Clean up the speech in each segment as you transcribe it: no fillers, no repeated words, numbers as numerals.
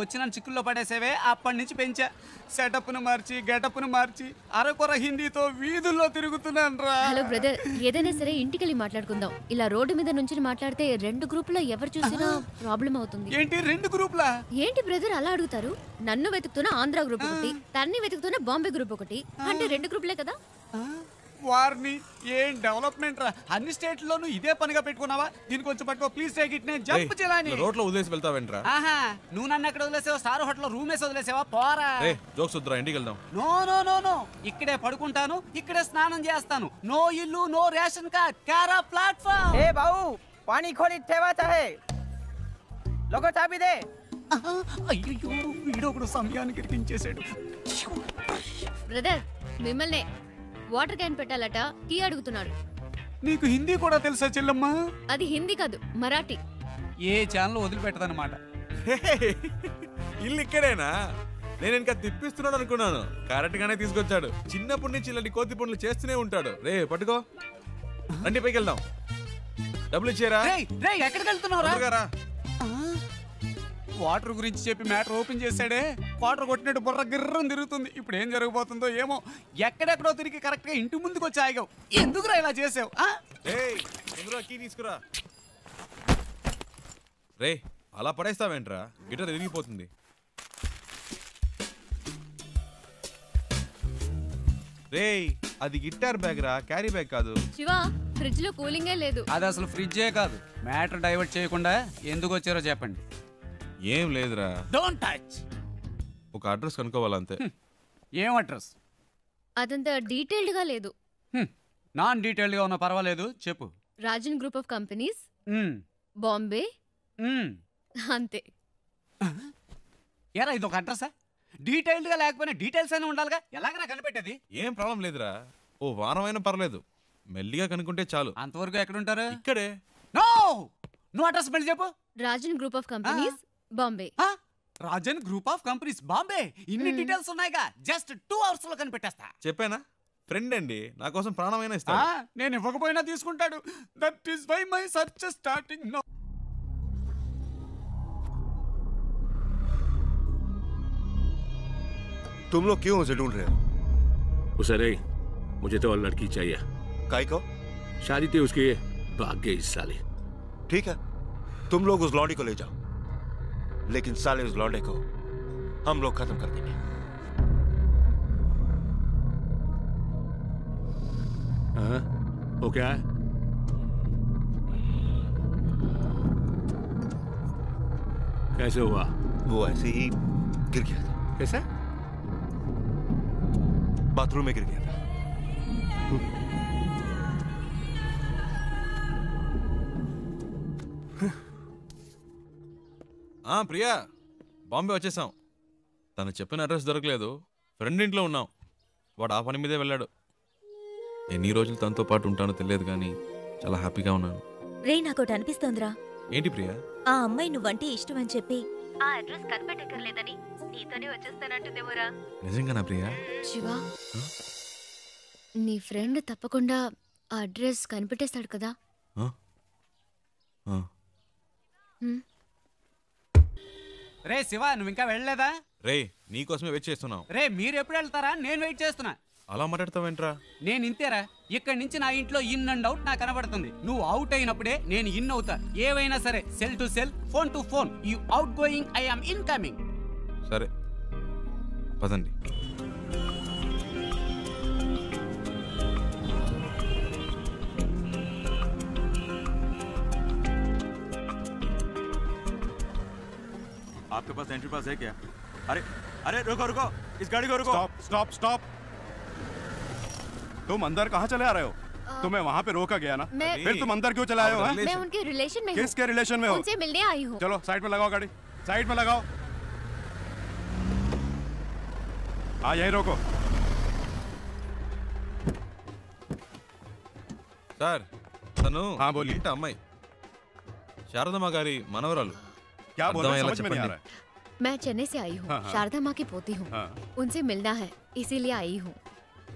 వచ్చి నన్ను చిక్కుల్లో పడేసేవే అప్పటి నుంచి పెంచా. సెటప్ను మార్చి గెటప్ను మార్చి అరకొర హిందీతో వీధుల్లో తిరుగుతున్నాను రా. హలో బ్రదర్, ఏదైనా సరే ఇంటికెళ్ళి మాట్లాడుకుందాం. ఇలా రోడ్డు మీద నుంచి మాట్లాడితే 2 గ్రూపుల్లో ఎవరు చూసినా ప్రాబ్లం అవుతుంది. ఏంటి 2 గ్రూపులా? ఏంటి బ్రదర్ అలా అడుగుతారు? నన్ను వెతుకుతున్న ఆంధ్ర గ్రూప్ ఒకటి, తన్ని వెతుకుతున్న బాంబే గ్రూప్ ఒకటి, అంటే 2 గ్రూపులే కదా. వారిని ఏం డెవలప్మెంట్ రా. అన్ని స్టేట్లోనూ ఇదే పనిగా పెట్టుకున్నావా? దీనికి వచ్చి పట్టుకో ప్లీజ్ టేక్ ఇట్. నేను జంప్ చేయాలని రోడ్లో వదిలేసి వెళ్తావేంట్రా? ఆహా, నువ్వు నన్ను ఎక్కడ వదిలేసావా? స్టార్ హోటల్ రూమ్ వేసి వదిలేసావా? పోరా. జోక్స్ వద్దురా, ఇంటికి వెళ్దాం. నో నో నో నో, ఇక్కడే పడుకుంటాను, ఇక్కడే స్నానం చేస్తాను. నో ఇల్లు, నో రేషన్ కార్డ్, కారా ప్లాట్ఫామ్. ఏ బాబు, పానీ ఖోలి ठेवाचा है लोगो चाबी दे. అయ్యో, వీడొకడు సమయానికి ఇరికించేశాడు. బ్రదర్ మిమ్మల్ని వాటర్ క్యాన్ పెట్టాలట, టీ అడుగుతున్నాడు. నీకు హిందీ కూడా తెలుసా చెల్లమ్మా? అది హిందీ కాదు, మరాఠీ. ఏ ఛానల్ వదిలిపెట్టదన్నమాట. ఇల్లు ఇక్కడేనా? నేను ఇంకా తిప్పిస్తున్నాడు అనుకున్నాను. కరెక్ట్ గానే తీసుకొచ్చాడు. చిన్నప్పటి నుంచి ఇలాంటి కోతి పనులు చేస్తూనే ఉంటాడు. రే పట్టుకో, రండి పైకి వెళ్దాం. డబ్బులు ఇచ్చారా? ఎక్కడికి వెళ్తున్నావురా? వాటర్ గురించి చెప్పి మ్యాటర్ ఓపెన్ చేశాడే, వాటర్ కొట్టినట్టు బుర్ర గిర్రం తిరుగుతుంది. ఇప్పుడు ఏం జరగబోతుందో ఏమో. ఎక్కడెక్కడో తిరిగి కరెక్ట్ గా ఇంటి ముందుకు వచ్చి ఆగావు. ఎందుకురా ఇలా చేసావు? కీ తీసుకురా. రే అలా పడేస్తావేంట్రా? గిటార్ ఎరిగిపోతుంది. రే అది గిటార్ బ్యాగ్ రా, క్యారీ బ్యాగ్ కాదు. శివా, ఫ్రిడ్జ్ లో కూలింగే లేదు. అది అసలు ఫ్రిడ్జే కాదు. మ్యాటర్ డైవర్ట్ చేయకుండా ఎందుకు వచ్చారో చెప్పండి. ఏం లేదురా, డోంట్ టచ్. ఒక అడ్రస్ కనుక్కోవాలంతే. ఏం అడ్రస్? అదంతా డీటెయిల్డ్ గా లేదు. నాన్ డీటెయిల్డ్ గా ఉన్నా పర్వాలేదు, చెప్పు. Rajan group of companies, Bombay, అంతే. ఏరా ఇది ఒక అడ్రసా? డీటెయిల్డ్ గా లేకపోయినా డీటెయిల్స్ అయినా ఉండాలిగా. ఎలాగైనా కనిపెట్టేది? ఏం ప్రాబ్లం లేదురా, ఓ వారం అయినా పర్లేదు, మెల్లిగా కనుక్కుంటే చాలు. అంతవరకు ఎక్కడుంటారు? ఇక్కడే. నో, నువ్వు అడ్రస్ మళ్ళీ చెప్పు. Rajan group of companies, Bombay. Rajan group of companies, Bombay. ఇన్ని డీటెయిల్స్ ఉన్నాయిగా, జస్ట్ 2 hours లో కనిపెట్టేస్తా. చెప్పానా? ఫ్రెండ్ అండి, నా కోసం ప్రాణమైనా ఇస్తా. నేను ఇవ్వకపోయినా తీసుకుంటాడు. That is why my search starting now. तुम लोग क्यों उसे ढूंढ रहे हो? उसे नहीं, मुझे तो और लड़की चाहिए। काई को? शादी थी उसकी, भाग गई इस साले। ठीक है, तुम लोग उस लौंडी को ले जाओ, लेकिन साले उस लौंडे को हम लोग खत्म कर देंगे। हाँ, वो क्या है? कैसे हुआ? वो ऐसे ही गिर गया था। कैसे? बाथरूम में गिर गया था। ప్రియా, బాంబే వచ్చేసాం. తను చెప్పిన అడ్రస్ దొరకలేదు. ఫ్రెండ్ ఇంట్లో ఉన్నాం. వాడు ఆ పని మీదే వెళ్ళాడు. ఎన్ని రోజులు తనతో పాటు ఉంటానో తెలియదు కానీ చాలా హ్యాపీగా ఉన్నాను. రే, నాకోటి అనిపిస్తోందిరా. ఏంటి ప్రియా? ఆ అమ్మాయి నువ్వంటే ఇష్టం అని చెప్పి ఆ అడ్రస్ కనిపెట్టక్కర్లేదని నీతోనే వచ్చేస్తానంటుందేమోరా. నిజంగానా ప్రియా? శివా, నీ ఫ్రెండ్ తప్పకుండా ఆ అడ్రస్ కనిపెట్టేస్తాడు కదా. రే శివ, నువ్వు ఇంకా వెళ్ళలేదా? రే నీకోసమే వెయిట్ చేస్తున్నాం. రే మీరు ఎప్పుడు వెళ్తారా? నేను వెయిట్ చేస్తున్నా. అలా మాట్లాడతావేంట్రా? నేను ఇంతేరా. ఇక్కడి నుంచి నా ఇంట్లో ఇన్ అండ్ అవుట్ నాకు కనబడుతుంది. నువ్వు అవుట్ అయినప్పుడే నేను ఇన్ అవుతా. ఏవైనా సరే, cell to cell, phone to phone. You out going, I am incoming. సరే పదండి. आपके पास एंट्री पास है क्या? अरे अरे रुको रुको, इस गाड़ी को रुको। Stop stop stop. तुम अंदर कहाँ चले आ रहे हो? तुम्हें वहाँ पे रोका गया ना, फिर तुम अंदर क्यों चले आए हो? मैं उनके रिलेशन में हूँ। किसके रिलेशन में हो? उनसे मिलने आई हूँ। चलो साइड में लगाओ गाड़ी, साइड में लगाओ। हाँ यही रोको। సార్, తను हाँ बोलिए। ఇంటి అమ్మాయి, శారదమ్మ గారి మనవరాలు. क्या बोल रहे हैं? समझ में नहीं आ रहा है। मैं चेन्नई से आई हूँ। हाँ, हाँ। शारदा माँ की पोती हूँ। हाँ। उनसे मिलना है, इसीलिए आई हूँ।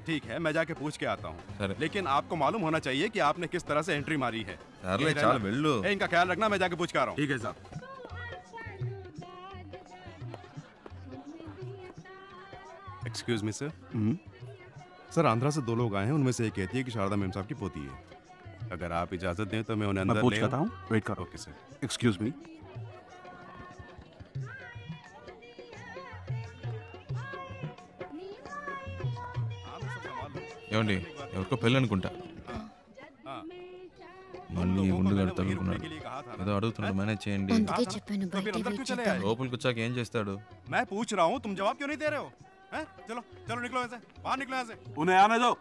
ठीक है, मैं जाके पूछ के आता हूँ, सर। लेकिन आपको मालूम होना चाहिए कि आपने किस तरह से एंट्री मारी है। సర్లే ठीक है చాలు ना? వెళ్ళు. इनका ख्याल रखना, मैं जाके पूछ के आ रहा हूँ। ठीक है साहब। Excuse me sir. Sir Andhra से 2 लोग आए हैं, उनमें से एक कहती है कि शारदा मेम साहब की पोती है। अगर आप इजाजत दें तो मैं उन्हें अंदर पूछ ले लेता हूँ, वेट करो। Okay sir. Excuse me. ఏమండి ఎవరికో పెళ్ళి అనుకుంటా మళ్ళీ ఉండి కడతానుకున్నాడు ఏదో అడుగుతున్నాడు మేనేజ్ చేయండి అందుకే చెప్పాను బయట వెయిట్ చేద్దాం. లోపలికి వచ్చాక ఏం చేస్తాడు मैं पूछ रहा हूँ, तुम जवाब क्यों नहीं दे रहे हो? हैं? चलो चलो निकलो यहाँ से, बाहर निकलो यहाँ से। उन्हें आने दो।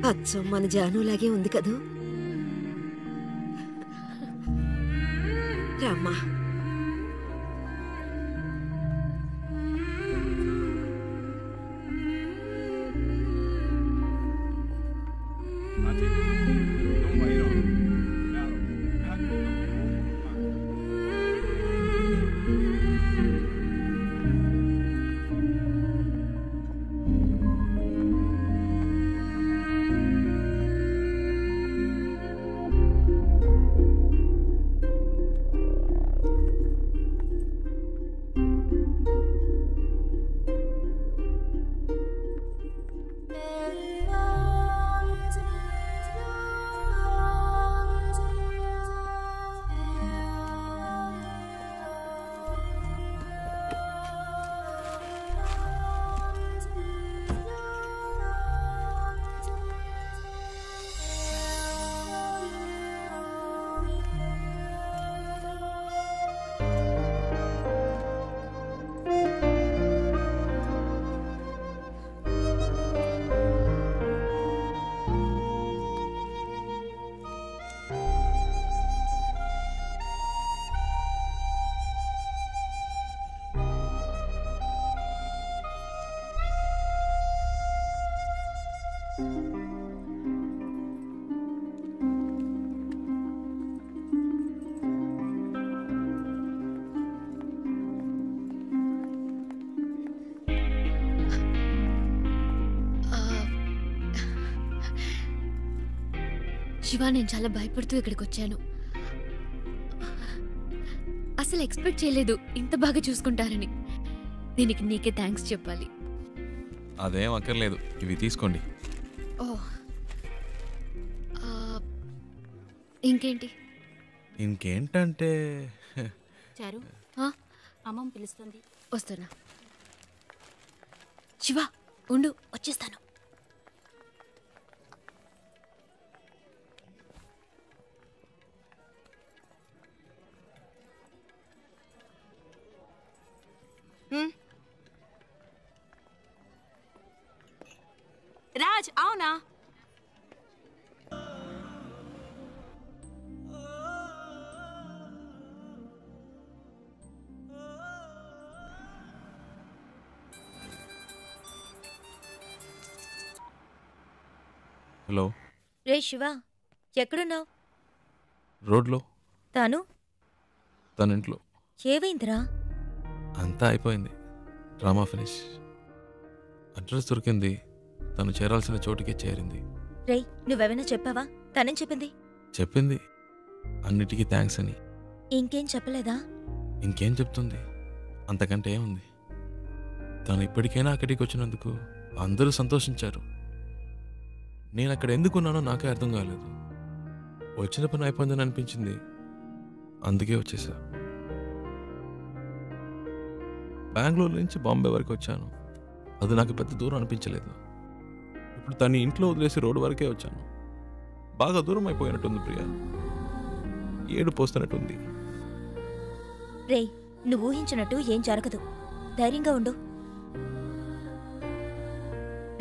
అచ్చం మన జానులాగే ఉంది కదూ. రామ్మా. శివ, నేను చాలా భయపడుతూ ఇక్కడికి వచ్చాను. అసలు ఎక్స్పెక్ట్ చేయలేదు ఇంత బాగా చూసుకుంటారని. దీనికి నీకే థ్యాంక్స్ చెప్పాలి. అదేం అక్కర్లేదు, ఇవి తీసుకోండి. ఓ, ఇంకేంటి? ఇంకేంటంటే చారు, అమ్మమ్మ పిలుస్తుంది. వస్తున్నా. శివ ఉండు, వచ్చేస్తాను. రాజ్, అవునా? హలో. రే శివ, ఎక్కడున్నావు? రోడ్లో. తాను తన ఇంట్లో. ఏవైందిరా? అంతా అయిపోయింది, డ్రామా ఫినిష్. అడ్రస్ దొరికింది, తను చేరాల్సిన చోటుకే చేరింది. రే, నువ్వెవైనా చెప్పావా? తనేం చెప్పింది? చెప్పింది అన్నిటికీ థ్యాంక్స్ అని. ఇంకేం చెప్పలేదా? ఇంకేం చెప్తుంది, అంతకంటే ఏముంది. తను ఇప్పటికైనా అక్కడికి వచ్చినందుకు అందరూ సంతోషించారు. నేను అక్కడ ఎందుకున్నానో నాకే అర్థం కాలేదు. వచ్చిన పని అయిపోయిందని అనిపించింది, అందుకే వచ్చేసా. బెంగళూరు నుంచి బాంబే వరకు వచ్చాను, అది నాకు పెద్ద దూరం అనిపించలేదు. ఇప్పుడు తను ఇంట్లో వదిలేసి రోడ్డు వరకే వచ్చాను. బాగా దూరం అయిపోయినట్టుంది ప్రియా, ఏడు పోస్తున్నట్టుంది. రే, నువ్వు ఊహించినట్టు ఏం జరగదు, ధైర్యంగా ఉండు.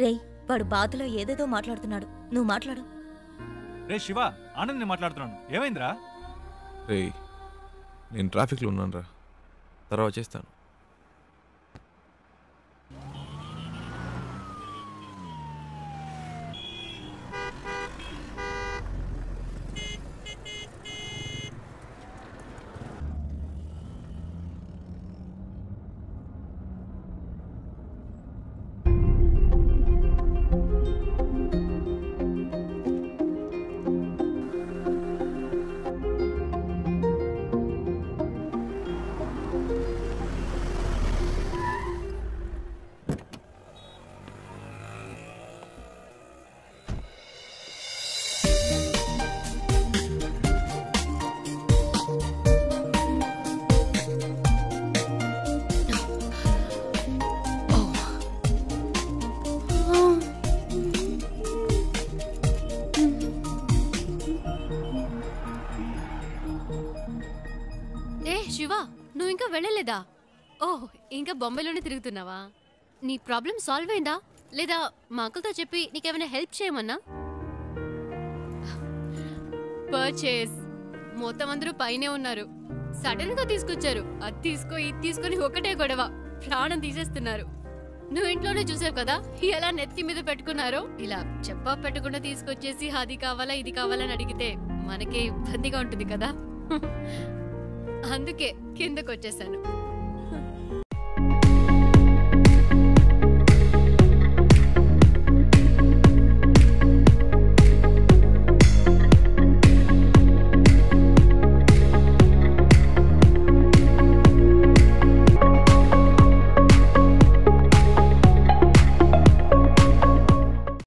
రే, వాడు బాధలో ఏదేదో మాట్లాడుతున్నాడు, నువ్వు మాట్లాడు. రే శివ, ఆనంద్ మాట్లాడుతున్నాను, ఏమైందిరా? రే, నేను ట్రాఫిక్లో ఉన్నాను రా, తర్వాత చేస్తాను. వెళ్ళలేదా? ఓహ్, ఇంకా బొంబాయిలోనే తిరుగుతున్నావా? నీ ప్రాబ్లం సాల్వ్ అయిందా లేదా మా అంకుల్తో చెప్పి నీకేమైనా హెల్ప్ చేయమన్నా? పర్చేస్ మొత్తం అందరూ పైనే ఉన్నారు. సడన్ గా తీసుకొచ్చారు. అది తీసుకో ఇది తీసుకొని ఒకటే గొడవ, ప్రాణం తీసేస్తున్నారు. నువ్వు ఇంట్లోనే చూసావు కదా ఎలా నెత్తి మీద పెట్టుకున్నారో. ఇలా చెప్పా పెట్టకుండా తీసుకొచ్చేసి అది కావాలా ఇది కావాలని అడిగితే మనకే ఇబ్బందిగా ఉంటుంది కదా. అందుకే కిందకు వచ్చేసాను.